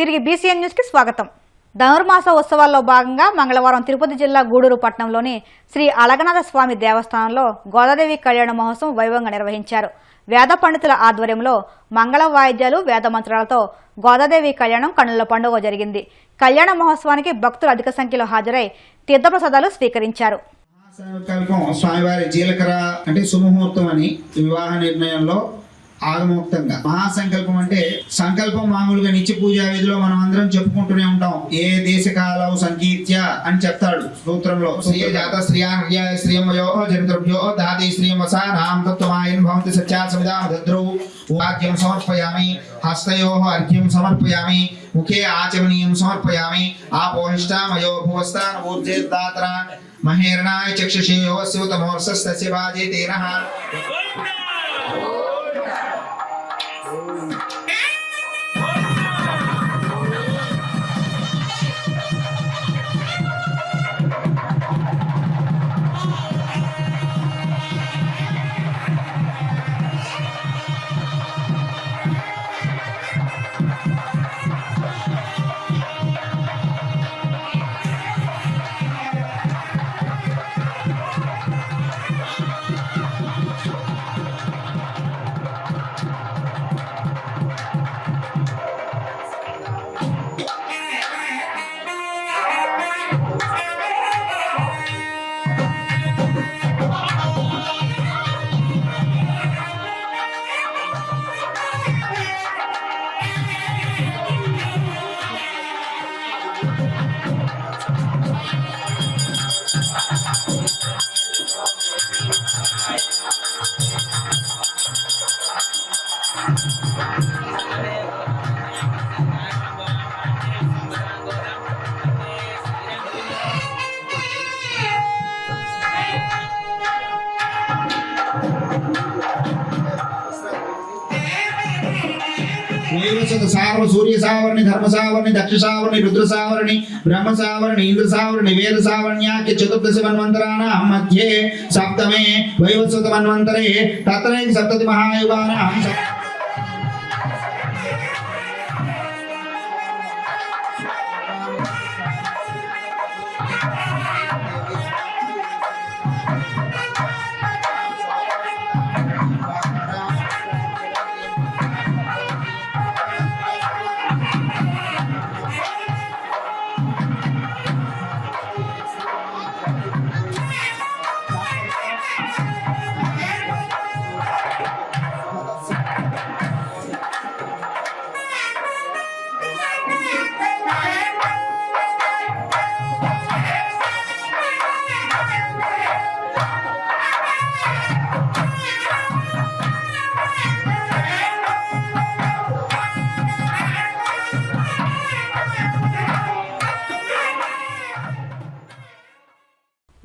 తిరిగి BCN news కి స్వాగతం. ధనుర్మాస ఉత్సవాల్లో భాగంగా మంగళవారం తిరుపతి జిల్లా గూడూరు పట్టణంలోని శ్రీ అలగనాథ స్వామి దేవస్థానంలో గోదాదేవి కళ్యాణ మహోత్సవం వైభవంగా నిర్వహించారు. వేద పండితుల ఆధ్వర్యంలో మంగళ వాయిద్యాలు, వేద మంత్రాలతో గోదాదేవి కళ్యాణం కన్నుల పండుగ జరిగింది. కళ్యాణ మహోత్సవానికి భక్తులు అధిక సంఖ్యలో హాజరై తీర్థప్రసాదాలు స్వీకరించారు. సంకల్పం స్వామివారి జీలకర్ర అంటే సుముహూర్తం అని వివాహ నిర్ణయంలో ఆగమోక్తంగా. మహాసంకల్పం అంటే సంకల్పం మామూలుగా నిత్య పూజా విధిలో మనం అందరం చెప్పుకుంటూనే ఉంటాం. ఏ దేశకాలవు సంకీర్త్య అని చెప్తాడు సూత్రంలో. శ్రీయ జాత శ్రీయాన్య శ్రీయమయో జంత్రభ్యో దాది శ్రీయమసానాం తత్వమాయన్ భవంతి సత్యా సమిదాం దద్రౌ వాక్యం సమర్పయామి, హస్తయోః అర్ఘ్యం సమర్పయామి, ముఖే ఆచమనీయం సమర్పయామి, ఆపోహిష్టామయో భువస్థాన ఊర్జేద్దాతర మహేరణాయ చక్షుషే యోస్యూతమోర్సస్తస్య బాజే తేనః. సావరణ సూర్య సావరణి, ధర్మ సావరణి, దక్ష సావరణి, రుద్ర సావరణి, బ్రహ్మ సావరణి, ఇంద్ర సావరణి, వేద సావరణ్యాఖ్య చతుర్దశ మన్వంతరాణాం మధ్యే సప్తమే వైవస్వత మన్వంతరే తత్రైక సప్తతి మహాయుగానాం.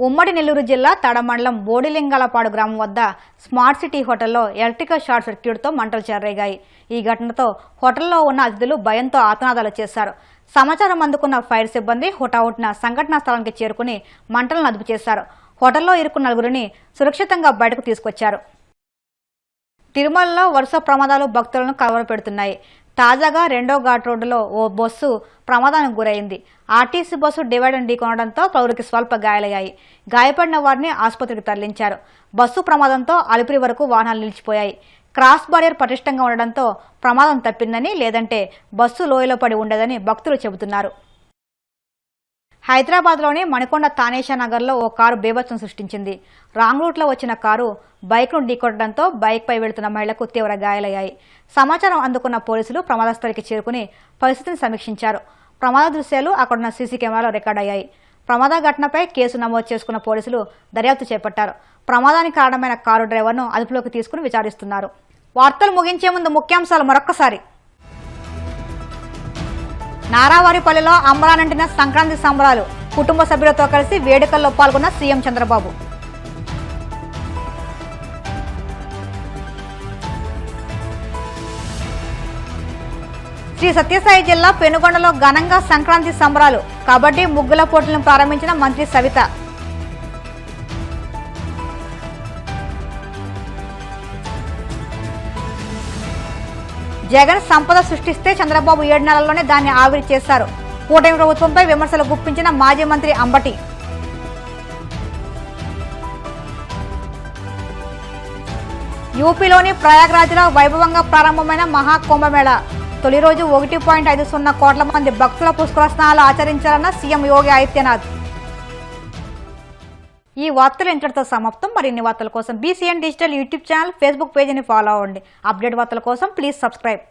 ఉమ్మడి నెల్లూరు జిల్లా తడ మండలం బోడిలింగాలపాడు గ్రామం వద్ద స్మార్ట్ సిటీ హోటల్లో ఎలక్ట్రికల్ షార్ట్ సర్క్యూట్తో మంటలు చెలరేగాయి. ఈ ఘటనతో హోటల్లో ఉన్న అతిథులు భయంతో ఆతనాదాలు చేశారు. సమాచారం అందుకున్న ఫైర్ సిబ్బంది హుటాహుటిన సంఘటనా స్థలానికి చేరుకుని మంటలను అదుపు చేశారు. హోటల్లో ఇరుక్కున్న నలుగురిని సురక్షితంగా బయటకు తీసుకొచ్చారు. తిరుమలలో వరుస ప్రమాదాలు భక్తులను కలవరపెడుతున్నాయి. తాజాగా 2వ ఘాట్ రోడ్డులో ఓ బస్సు ప్రమాదానికి గురైంది. ఆర్టీసీ బస్సు డివైడర్ను ఢీకొనడంతో పలువురికి స్వల్ప గాయాలయ్యాయి. గాయపడిన వారిని ఆసుపత్రికి తరలించారు. బస్సు ప్రమాదంతో అలిపిరి వరకు వాహనాలు నిలిచిపోయాయి. క్రాస్ బారియర్ పటిష్టంగా ఉండడంతో ప్రమాదం తప్పిందని, లేదంటే బస్సు లోయలో పడి ఉండేదని భక్తులు చెబుతున్నారు. హైదరాబాద్లోని మణికొండ తానేషా నగర్లో ఓ కారు బీభత్సం సృష్టించింది. రాంగ్ రూట్లో వచ్చిన కారు బైక్ను ఢీకొట్టడంతో బైక్పై వెళుతున్న మహిళకు తీవ్ర గాయాలయ్యాయి. సమాచారం అందుకున్న పోలీసులు ప్రమాదస్థలికి చేరుకుని పరిస్థితిని సమీక్షించారు. ప్రమాద దృశ్యాలు అక్కడున్న సీసీ కెమెరాలో రికార్డయ్యాయి. ప్రమాద ఘటనపై కేసు నమోదు చేసుకున్న పోలీసులు దర్యాప్తు చేపట్టారు. ప్రమాదానికి కారణమైన కారు డ్రైవర్ను అదుపులోకి తీసుకుని విచారిస్తున్నారు. వార్తలు ముగించే ముందు ముఖ్యాంశాలు మరొక్కసారి. నారావారిపల్లిలో అంబరానంటిన సంక్రాంతి సంబరాలు. కుటుంబ సభ్యులతో కలిసి వేడుకల్లో పాల్గొన్న సీఎం చంద్రబాబు. శ్రీ సత్యసాయి జిల్లా పెనుగొండలో ఘనంగా సంక్రాంతి సంబరాలు. కబడ్డీ, ముగ్గుల పోటీలను ప్రారంభించిన మంత్రి సవిత. జగన్ సంపద సృష్టిస్తే చంద్రబాబు 7 నెలల్లోనే దాన్ని ఆవిరి చేశారు. కూటమి ప్రభుత్వంపై విమర్శలు గుప్పించిన మాజీ మంత్రి అంబటి. యూపీలోని ప్రయాగ్రాజ్లో వైభవంగా ప్రారంభమైన మహాకుంభమేళా. తొలి రోజు 1.50 కోట్ల మంది భక్తుల పుష్కర స్నానాలు ఆచరించాలన్న సీఎం యోగి ఆదిత్యనాథ్. ఈ వార్తలు ఇంతటితో సమాప్తం. మరిన్ని వార్తల కోసం BCN digital YouTube channel, Facebook పేజీని ఫాలో అవ్వండి. అప్డేట్ వార్తల కోసం ప్లీజ్ సబ్స్క్రైబ్.